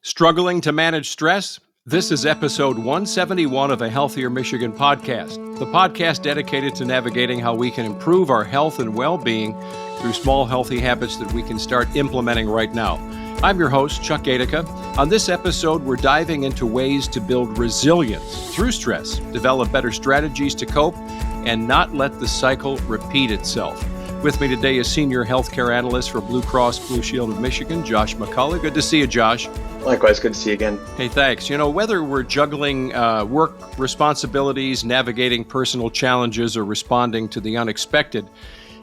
Struggling to manage stress? This is episode 171 of a Healthier Michigan podcast, the podcast dedicated to navigating how we can improve our health and well-being through small, healthy habits that we can start implementing right now. I'm your host, Chuck Gaidica. On this episode, we're diving into ways to build resilience through stress, develop better strategies to cope, and not let the cycle repeat itself. With me today is Senior Health Care Analyst for Blue Cross Blue Shield of Michigan, Josh McCullough. Good to see you, Josh. Likewise, good to see you again. Hey, thanks. You know, whether we're juggling work responsibilities, navigating personal challenges, or responding to the unexpected,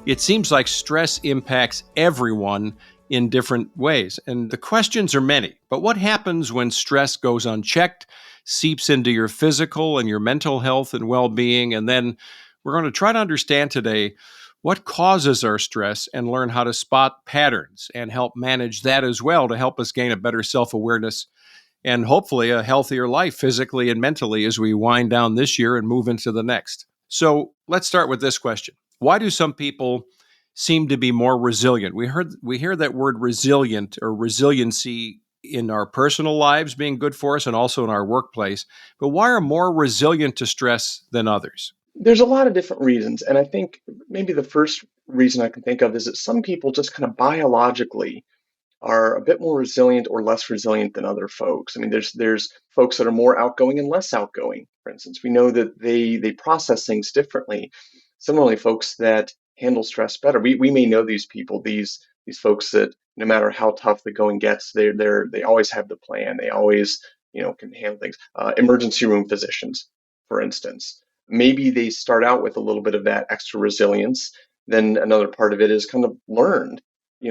it seems like stress impacts everyone in different ways. And the questions are many. But what happens when stress goes unchecked, seeps into your physical and your mental health and well-being? And then we're going to try to understand today what causes our stress and learn how to spot patterns and help manage that as well to help us gain a better self-awareness and hopefully a healthier life physically and mentally as we wind down this year and move into the next. So let's start with this question. Why do some people seem to be more resilient? We hear that word resilient or resiliency in our personal lives being good for us and also in our workplace. But why are more resilient to stress than others? There's a lot of different reasons. And I think maybe the first reason I can think of is that some people just kind of biologically are a bit more resilient or less resilient than other folks. I mean, there's folks that are more outgoing and less outgoing, for instance. We know that they process things differently. Similarly, folks that handle stress better. We may know these people, these folks that no matter how tough the going gets, they always have the plan. They always, can handle things. Emergency room physicians, for instance. Maybe they start out with a little bit of that extra resilience. Then another part of it is kind of learned.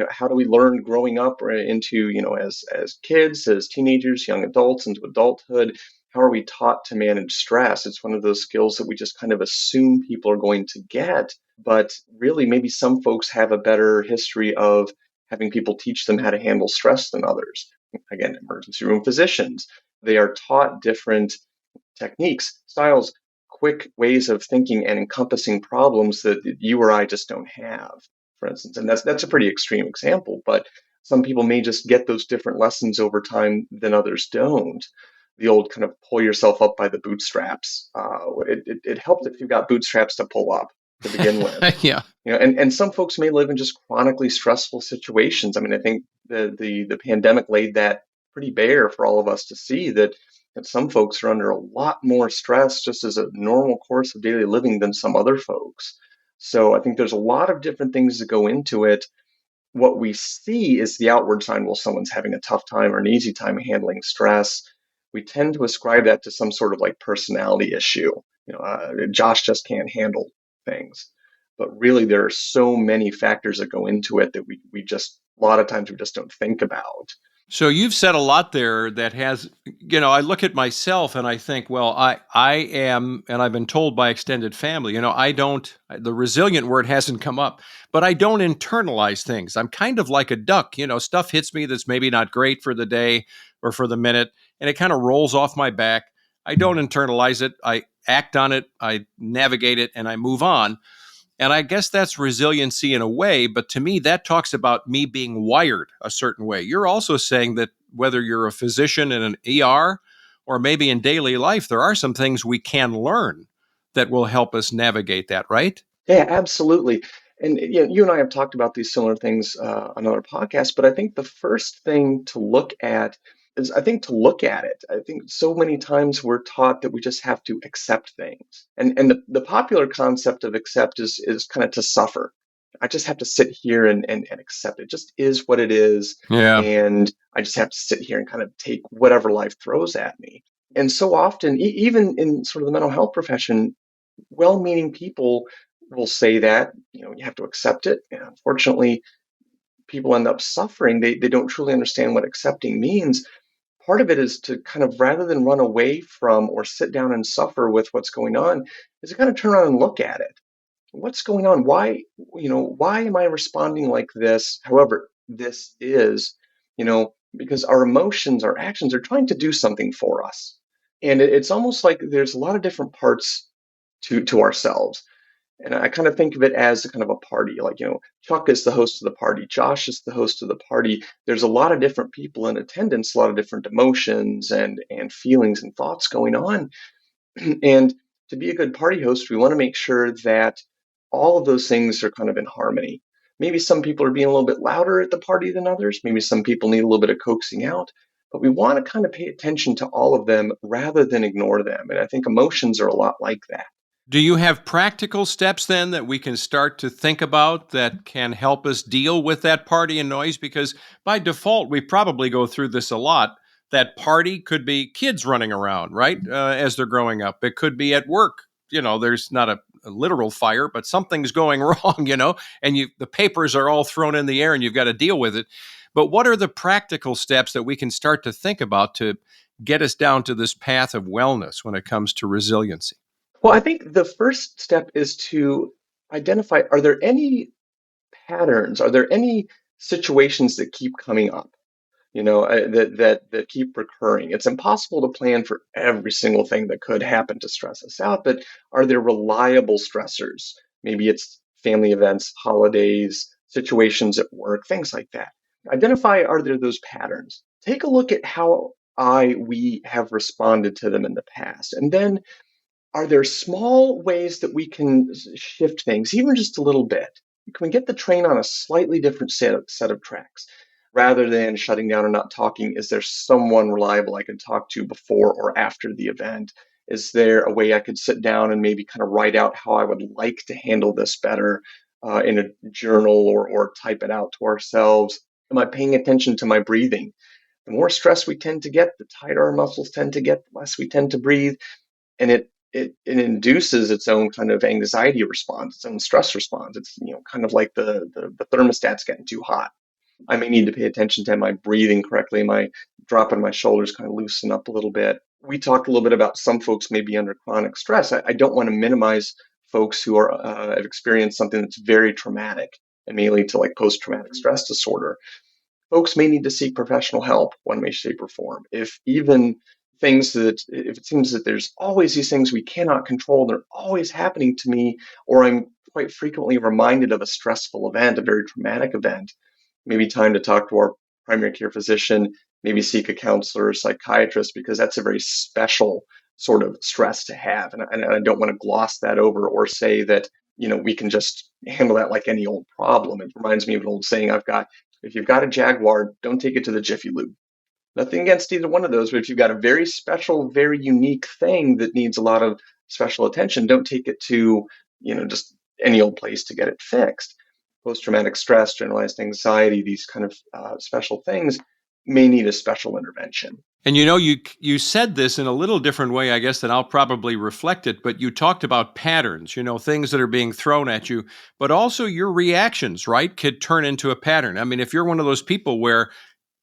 How do we learn growing up into, as kids, as teenagers, young adults, into adulthood? How are we taught to manage stress? It's one of those skills that we just kind of assume people are going to get. But really, maybe some folks have a better history of having people teach them how to handle stress than others. Again, emergency room physicians, they are taught different techniques, styles, quick ways of thinking and encompassing problems that you or I just don't have, for instance. And that's a pretty extreme example, but some people may just get those different lessons over time than others don't. The old kind of pull yourself up by the bootstraps. It helps if you've got bootstraps to pull up to begin with. Yeah. And some folks may live in just chronically stressful situations. I mean, I think the pandemic laid that pretty bare for all of us to see that some folks are under a lot more stress just as a normal course of daily living than some other folks. So I think there's a lot of different things that go into it. What we see is the outward sign, well, someone's having a tough time or an easy time handling stress. We tend to ascribe that to some sort of like personality issue. Josh just can't handle things. But really, there are so many factors that go into it that we just, a lot of times we just don't think about. So you've said a lot there that has, I look at myself and I think, well, I am, and I've been told by extended family, the resilient word hasn't come up, but I don't internalize things. I'm kind of like a duck, stuff hits me that's maybe not great for the day or for the minute, and it kind of rolls off my back. I don't internalize it. I act on it. I navigate it and I move on. And I guess that's resiliency in a way, but to me, that talks about me being wired a certain way. You're also saying that whether you're a physician in an ER or maybe in daily life, there are some things we can learn that will help us navigate that, right? Yeah, absolutely. And you and I have talked about these similar things on other podcasts, but I think the first thing to look at is, I think, to look at it. I think so many times we're taught that we just have to accept things. And the popular concept of accept is kind of to suffer. I just have to sit here and accept it. It just is what it is. Yeah. And I just have to sit here and kind of take whatever life throws at me. And so often, even in sort of the mental health profession, well-meaning people will say that, you have to accept it. And unfortunately, people end up suffering. They don't truly understand what accepting means. Part of it is to kind of, rather than run away from or sit down and suffer with what's going on, is to kind of turn around and look at it. What's going on? Why am I responding like this? However, this is, because our emotions, our actions are trying to do something for us. And it's almost like there's a lot of different parts to ourselves. And I kind of think of it as a kind of a party. Like, Chuck is the host of the party, Josh is the host of the party. There's a lot of different people in attendance, a lot of different emotions and feelings and thoughts going on. And to be a good party host, we want to make sure that all of those things are kind of in harmony. Maybe some people are being a little bit louder at the party than others. Maybe some people need a little bit of coaxing out. But we want to kind of pay attention to all of them rather than ignore them. And I think emotions are a lot like that. Do you have practical steps then that we can start to think about that can help us deal with that party and noise? Because by default, we probably go through this a lot. That party could be kids running around, right, as they're growing up. It could be at work. There's not a literal fire, but something's going wrong, and the papers are all thrown in the air and you've got to deal with it. But what are the practical steps that we can start to think about to get us down to this path of wellness when it comes to resiliency? Well, I think the first step is to identify, are there any patterns? Are there any situations that keep coming up? That keep recurring. It's impossible to plan for every single thing that could happen to stress us out, but are there reliable stressors? Maybe it's family events, holidays, situations at work, things like that. Identify, are there those patterns? Take a look at how we have responded to them in the past. And then are there small ways that we can shift things, even just a little bit? Can we get the train on a slightly different set of tracks? Rather than shutting down and not talking, is there someone reliable I can talk to before or after the event? Is there a way I could sit down and maybe kind of write out how I would like to handle this better in a journal or type it out to ourselves? Am I paying attention to my breathing? The more stress we tend to get, the tighter our muscles tend to get, the less we tend to breathe. And it induces its own kind of anxiety response, its own stress response. It's kind of like the thermostat's getting too hot. I may need to pay attention to, am I breathing correctly? Am I dropping my shoulders, kind of loosen up a little bit? We talked a little bit about some folks may be under chronic stress. I don't want to minimize folks who have experienced something that's very traumatic and may lead to like post-traumatic stress disorder. Folks may need to seek professional help one way, shape, or form. If it seems that there's always these things we cannot control, they're always happening to me, or I'm quite frequently reminded of a stressful event, a very traumatic event, maybe time to talk to our primary care physician, maybe seek a counselor or psychiatrist, because that's a very special sort of stress to have. And I don't want to gloss that over or say that, we can just handle that like any old problem. It reminds me of an old saying if you've got a Jaguar, don't take it to the Jiffy Lube. Nothing against either one of those, but if you've got a very special, very unique thing that needs a lot of special attention, don't take it to, just any old place to get it fixed. Post-traumatic stress, generalized anxiety, these kind of special things may need a special intervention. And you said this in a little different way, I guess, than I'll probably reflect it, but you talked about patterns, things that are being thrown at you, but also your reactions, right, could turn into a pattern. I mean, if you're one of those people where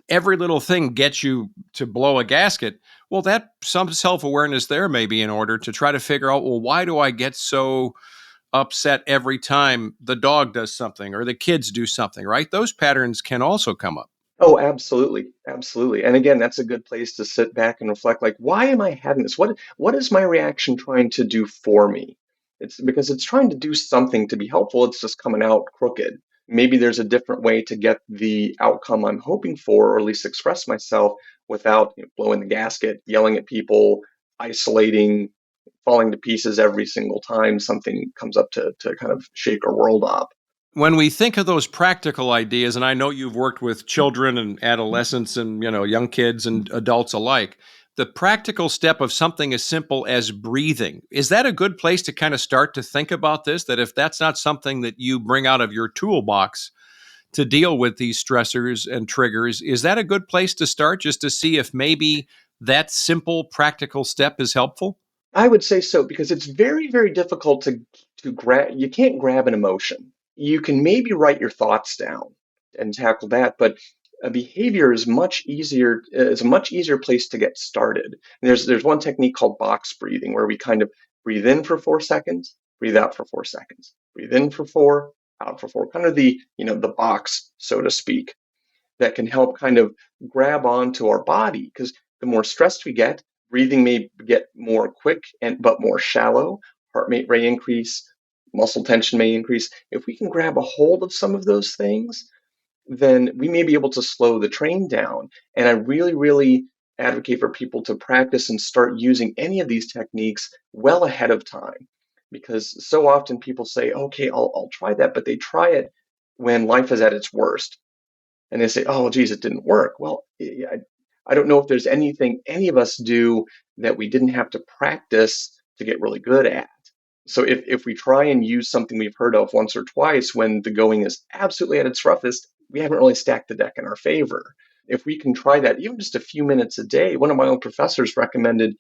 every little thing gets you to blow a gasket, well, that some self-awareness there may be in order to try to figure out, well, why do I get so upset every time the dog does something or the kids do something, right? Those patterns can also come up. Oh, absolutely. Absolutely. And again, that's a good place to sit back and reflect, like, why am I having this? What is my reaction trying to do for me? It's because it's trying to do something to be helpful. It's just coming out crooked. Maybe there's a different way to get the outcome I'm hoping for, or at least express myself without blowing the gasket, yelling at people, isolating, falling to pieces every single time something comes up to kind of shake our world up. When we think of those practical ideas, and I know you've worked with children and adolescents and young kids and adults alike, the practical step of something as simple as breathing, is that a good place to kind of start to think about this? That if that's not something that you bring out of your toolbox to deal with these stressors and triggers, is that a good place to start, just to see if maybe that simple practical step is helpful? I would say so, because it's very, very difficult to grab. You can't grab an emotion. You can maybe write your thoughts down and tackle that, but a behavior is much easier. Is a much easier place to get started. And there's one technique called box breathing, where we kind of breathe in for 4 seconds, breathe out for 4 seconds, breathe in for four, out for four. Kind of the box, so to speak, that can help kind of grab onto our body, because the more stressed we get, breathing may get more quick but more shallow, heart rate increase, muscle tension may increase. If we can grab a hold of some of those things, then we may be able to slow the train down. And I really, really advocate for people to practice and start using any of these techniques well ahead of time. Because so often people say, okay, I'll try that, but they try it when life is at its worst. And they say, oh, geez, it didn't work. Well, I don't know if there's anything any of us do that we didn't have to practice to get really good at. So if we try and use something we've heard of once or twice when the going is absolutely at its roughest, we haven't really stacked the deck in our favor. If we can try that even just a few minutes a day, one of my own professors recommended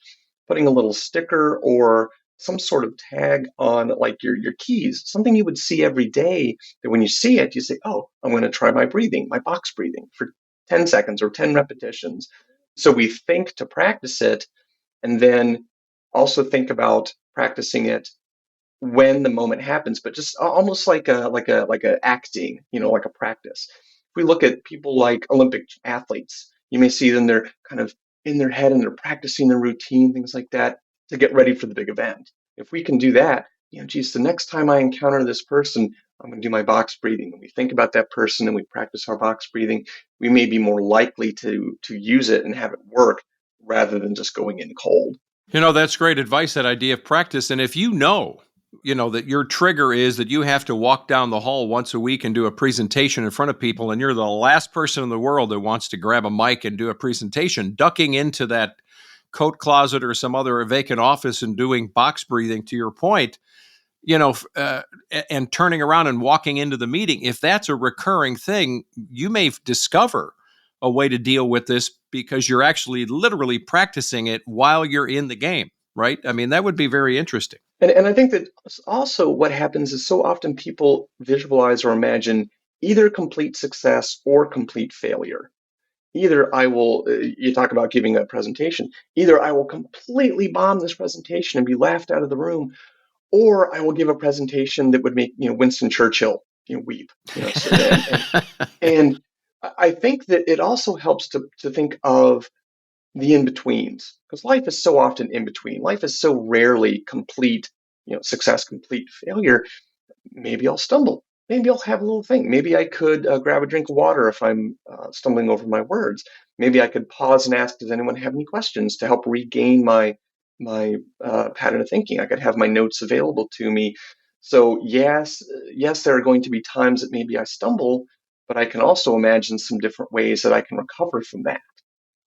putting a little sticker or some sort of tag on like your keys, something you would see every day that when you see it, you say, oh, I'm going to try my breathing, my box breathing for 10 seconds or 10 repetitions. So we think to practice it and then also think about practicing it when the moment happens, but just almost like a acting, like a practice. If we look at people like Olympic athletes, you may see them, they're kind of in their head and they're practicing their routine, things like that, to get ready for the big event. If we can do that, geez, the next time I encounter this person, I'm going to do my box breathing. And we think about that person and we practice our box breathing, we may be more likely to use it and have it work rather than just going in cold. That's great advice, that idea of practice. And if that your trigger is that you have to walk down the hall once a week and do a presentation in front of people, and you're the last person in the world that wants to grab a mic and do a presentation, ducking into that coat closet or some other vacant office and doing box breathing, to your point, and turning around and walking into the meeting, if that's a recurring thing, you may discover a way to deal with this because you're actually literally practicing it while you're in the game, right? I mean, that would be very interesting. And I think that also what happens is so often people visualize or imagine either complete success or complete failure. Either I will, you talk about giving a presentation, either I will completely bomb this presentation and be laughed out of the room, or I will give a presentation that would make, Winston Churchill, weep. And I think that it also helps to think of the in-betweens, because life is so often in between. Life is so rarely complete, success, complete failure. Maybe I'll stumble. Maybe I'll have a little thing. Maybe I could grab a drink of water if I'm stumbling over my words. Maybe I could pause and ask, does anyone have any questions to help regain my pattern of thinking? I could have my notes available to me. So yes, there are going to be times that maybe I stumble, but I can also imagine some different ways that I can recover from that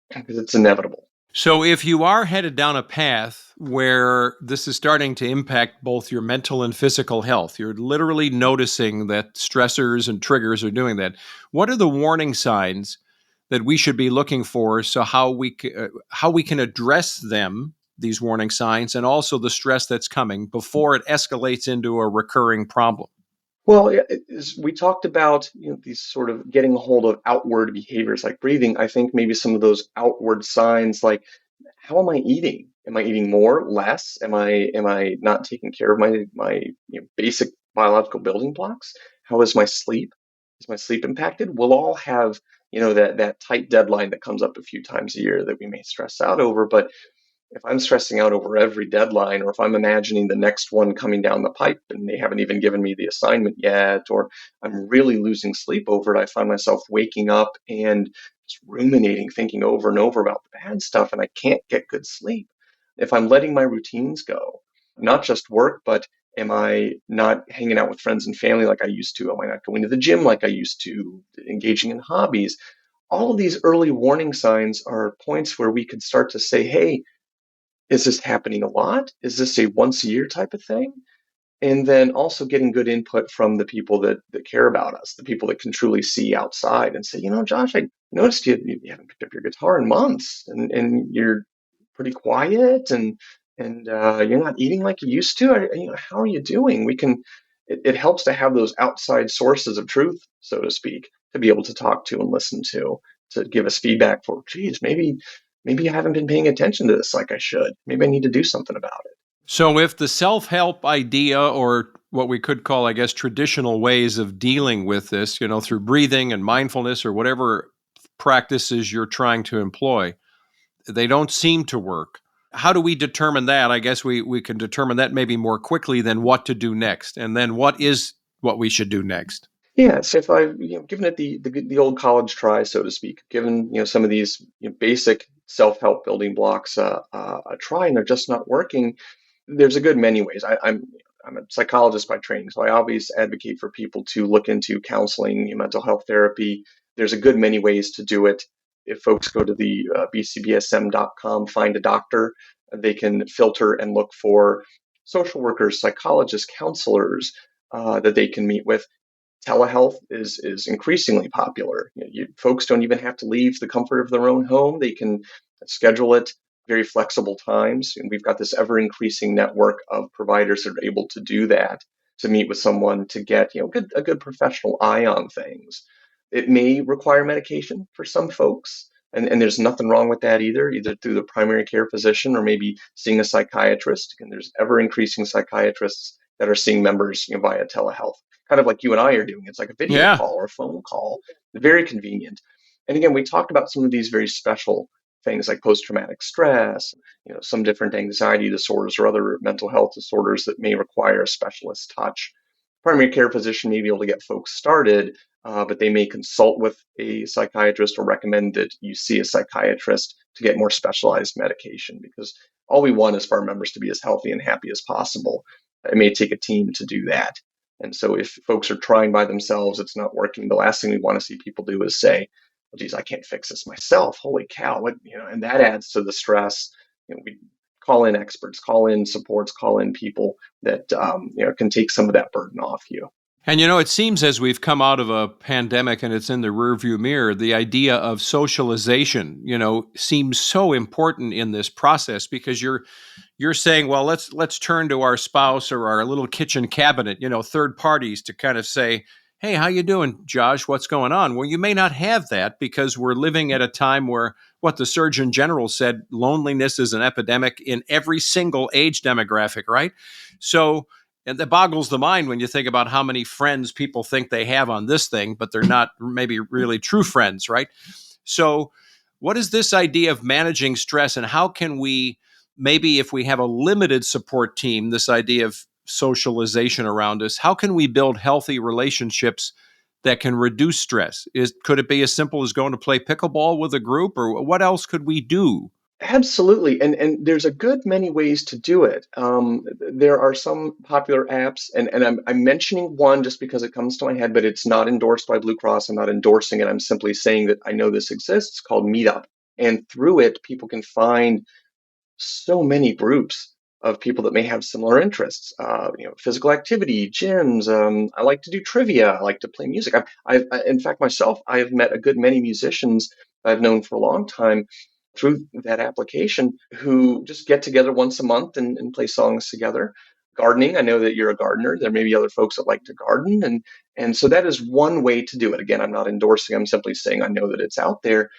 because it's inevitable. So if you are headed down a path where this is starting to impact both your mental and physical health, you're literally noticing that stressors and triggers are doing that, what are the warning signs that we should be looking for, so how we can address them, these warning signs, and also the stress that's coming before it escalates into a recurring problem? Well, yeah, as we talked about, these sort of getting a hold of outward behaviors like breathing. I think maybe some of those outward signs, like how am I eating? Am I eating more, less? Am I not taking care of my basic biological building blocks? How is my sleep? Is my sleep impacted? We'll all have that tight deadline that comes up a few times a year that we may stress out over, but if I'm stressing out over every deadline, or if I'm imagining the next one coming down the pipe and they haven't even given me the assignment yet, or I'm really losing sleep over it, I find myself waking up and just ruminating, thinking over and over about the bad stuff, and I can't get good sleep. If I'm letting my routines go, not just work, but am I not hanging out with friends and family like I used to? Am I not going to the gym like I used to? Engaging in hobbies? All of these early warning signs are points where we could start to say, hey, is this happening a lot? Is this a once a year type of thing? And then also getting good input from the people that care about us, the people that can truly see outside and say, Josh, I noticed you haven't picked up your guitar in months, and you're pretty quiet, and you're not eating like you used to. How are you doing? It helps to have those outside sources of truth, so to speak, to be able to talk to and listen to give us feedback for, geez, maybe I haven't been paying attention to this like I should. Maybe I need to do something about it. So if the self-help idea, or what we could call, I guess, traditional ways of dealing with this, through breathing and mindfulness or whatever practices you're trying to employ, they don't seem to work, How do we determine that? I guess we can determine that maybe more quickly than what to do next. And then what we should do next. Yeah, so if I've given it the old college try, so to speak, given some of these basic self-help building blocks a try, and they're just not working, there's a good many ways. I'm a psychologist by training, so I always advocate for people to look into counseling, mental health therapy. There's a good many ways to do it. If folks go to the bcbsm.com, find a doctor, they can filter and look for social workers, psychologists, counselors that they can meet with. Telehealth is increasingly popular. Folks don't even have to leave the comfort of their own home. They can schedule it very flexible times, and we've got this ever increasing network of providers that are able to do that, to meet with someone to get a good professional eye on things. It may require medication for some folks, and there's nothing wrong with that either through the primary care physician or maybe seeing a psychiatrist. And there's ever increasing psychiatrists that are seeing members via telehealth, kind of like you and I are doing. It's like a video Yeah. call or a phone call, very convenient. And again, we talked about some of these very special things like post-traumatic stress, some different anxiety disorders or other mental health disorders that may require a specialist touch. Primary care physician may be able to get folks started, but they may consult with a psychiatrist or recommend that you see a psychiatrist to get more specialized medication, because all we want is for our members to be as healthy and happy as possible. It may take a team to do that. And so if folks are trying by themselves, it's not working, the last thing we want to see people do is say, well, geez, I can't fix this myself. Holy cow. And that adds to the stress. We call in experts, call in supports, call in people that, can take some of that burden off you. And it seems as we've come out of a pandemic and it's in the rearview mirror, the idea of socialization, seems so important in this process, because you're saying, well, let's turn to our spouse or our little kitchen cabinet, third parties, to kind of say, hey, how you doing, Josh? What's going on? Well, you may not have that, because we're living at a time where what the Surgeon General said, loneliness is an epidemic in every single age demographic, right? So, and that boggles the mind when you think about how many friends people think they have on this thing, but they're not maybe really true friends, right? So what is this idea of managing stress, and how can we, maybe if we have a limited support team, this idea of socialization around us, how can we build healthy relationships that can reduce stress? Could it be as simple as going to play pickleball with a group, or what else could we do? Absolutely, and there's a good many ways to do it. There are some popular apps, and I'm mentioning one just because it comes to my head, but it's not endorsed by Blue Cross. I'm not endorsing it. I'm simply saying that I know this exists, called Meetup. And through it, people can find so many groups of people that may have similar interests. Physical activity, gyms. I like to do trivia. I like to play music. In fact, myself, I have met a good many musicians I've known for a long time through that application, who just get together once a month and play songs together. Gardening, I know that you're a gardener. There may be other folks that like to garden, and so that is one way to do it. Again, I'm not endorsing. I'm simply saying I know that it's out there.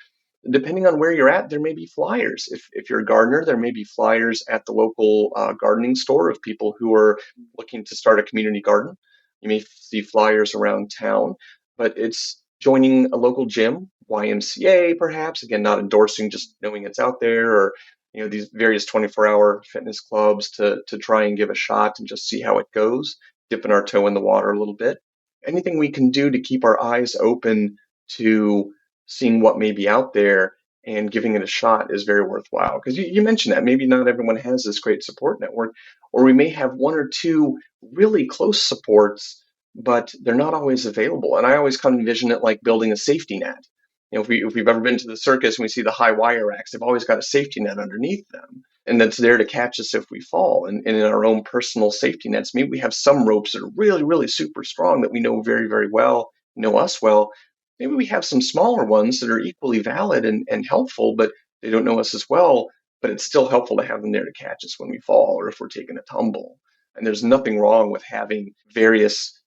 Depending on where you're at, there may be flyers. If you're a gardener, there may be flyers at the local gardening store of people who are looking to start a community garden. You may see flyers around town, but it's joining a local gym, YMCA perhaps. Again, not endorsing, just knowing it's out there, or these various 24-hour fitness clubs to try and give a shot and just see how it goes, dipping our toe in the water a little bit. Anything we can do to keep our eyes open to seeing what may be out there and giving it a shot is very worthwhile. Because you mentioned that maybe not everyone has this great support network, or we may have one or two really close supports, but they're not always available. And I always kind of envision it like building a safety net. If we've ever been to the circus and we see the high wire racks, they've always got a safety net underneath them, and that's there to catch us if we fall. And in our own personal safety nets, maybe we have some ropes that are really, really super strong that we know very, very well, know us well. Maybe we have some smaller ones that are equally valid and helpful, but they don't know us as well. But it's still helpful to have them there to catch us when we fall or if we're taking a tumble. And there's nothing wrong with having various,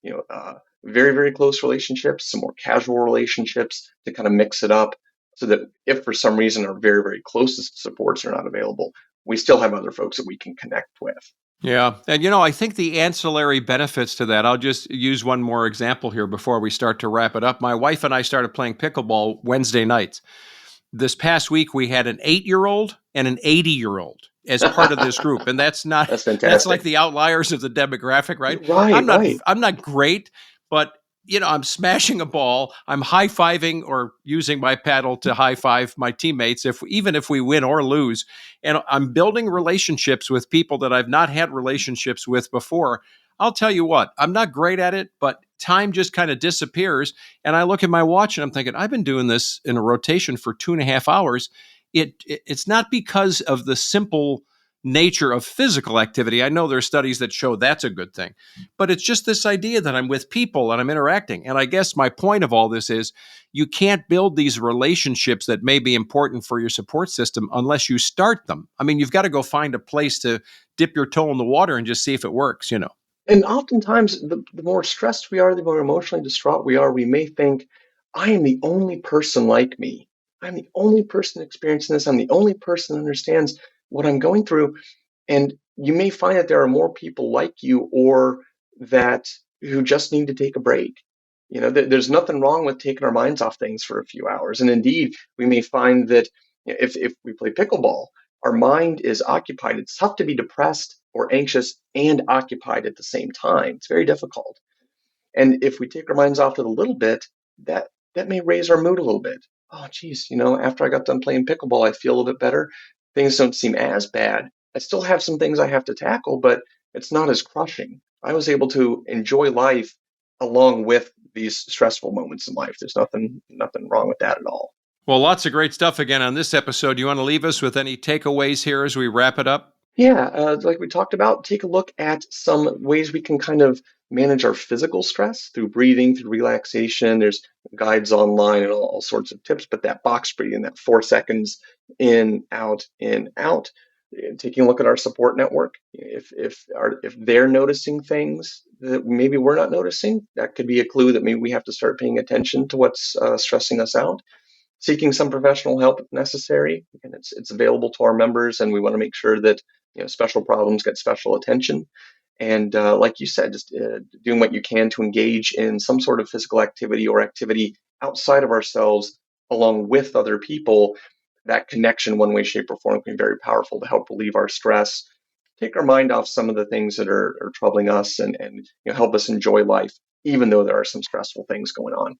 very, very close relationships, some more casual relationships, to kind of mix it up, so that if for some reason our very, very closest supports are not available, we still have other folks that we can connect with. Yeah. And, I think the ancillary benefits to that, I'll just use one more example here before we start to wrap it up. My wife and I started playing pickleball Wednesday nights. this past week, we had an 8-year-old and an 80-year-old as part of this group. And that's fantastic. That's like the outliers of the demographic, right? Right. I'm not great, but I'm smashing a ball. I'm high-fiving or using my paddle to high-five my teammates, even if we win or lose. And I'm building relationships with people that I've not had relationships with before. I'll tell you what, I'm not great at it, but time just kind of disappears. And I look at my watch and I'm thinking, I've been doing this in a rotation for 2.5 hours. It's not because of the simple nature of physical activity. I know there are studies that show that's a good thing, but it's just this idea that I'm with people and I'm interacting. And I guess my point of all this is you can't build these relationships that may be important for your support system unless you start them. I mean, you've got to go find a place to dip your toe in the water and just see if it works, And oftentimes, the more stressed we are, the more emotionally distraught we are, we may think, I am the only person like me. I'm the only person experiencing this. I'm the only person that understands what I'm going through. And you may find that there are more people like you or that who just need to take a break. There's nothing wrong with taking our minds off things for a few hours. And indeed, we may find that if we play pickleball, our mind is occupied. It's tough to be depressed or anxious and occupied at the same time. It's very difficult. And if we take our minds off it a little bit, that may raise our mood a little bit. Oh, geez, after I got done playing pickleball, I feel a little bit better. Things don't seem as bad. I still have some things I have to tackle, but it's not as crushing. I was able to enjoy life along with these stressful moments in life. There's nothing wrong with that at all. Well, lots of great stuff again on this episode. You want to leave us with any takeaways here as we wrap it up? Yeah, like we talked about, take a look at some ways we can kind of manage our physical stress through breathing, through relaxation. There's guides online and all sorts of tips, but that box breathing, that 4 seconds in, out, taking a look at our support network. If they're noticing things that maybe we're not noticing, that could be a clue that maybe we have to start paying attention to what's stressing us out. Seeking some professional help if necessary, and it's available to our members, and we want to make sure that special problems get special attention. And like you said, just doing what you can to engage in some sort of physical activity or activity outside of ourselves, along with other people. That connection, one way, shape, or form, can be very powerful to help relieve our stress, take our mind off some of the things that are troubling us, and help us enjoy life, even though there are some stressful things going on.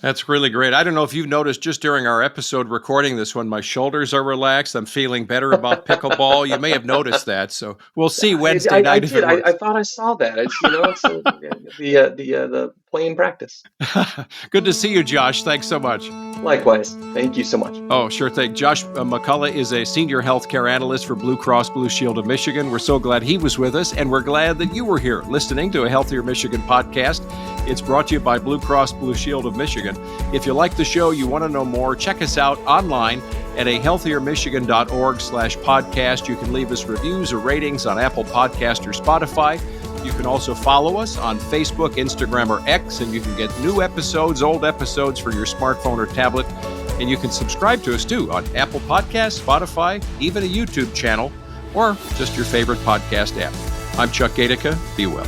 That's really great. I don't know if you've noticed just during our episode recording this one, my shoulders are relaxed. I'm feeling better about pickleball. You may have noticed that. So we'll see Wednesday night if it works. I thought I saw that. It's the playing practice. Good to see you, Josh. Thanks so much. Likewise. Thank you so much. Oh, sure thing. Josh McCullough is a Senior Health Care Analyst for Blue Cross Blue Shield of Michigan. We're so glad he was with us, and we're glad that you were here listening to a Healthier Michigan podcast. It's brought to you by Blue Cross Blue Shield of Michigan. If you like the show, you want to know more, check us out online at ahealthiermichigan.org/podcast. You can leave us reviews or ratings on Apple Podcast or Spotify. You can also follow us on Facebook, Instagram, or X, and you can get new episodes, old episodes for your smartphone or tablet. And you can subscribe to us, too, on Apple Podcasts, Spotify, even a YouTube channel, or just your favorite podcast app. I'm Chuck Gaidica. Be well.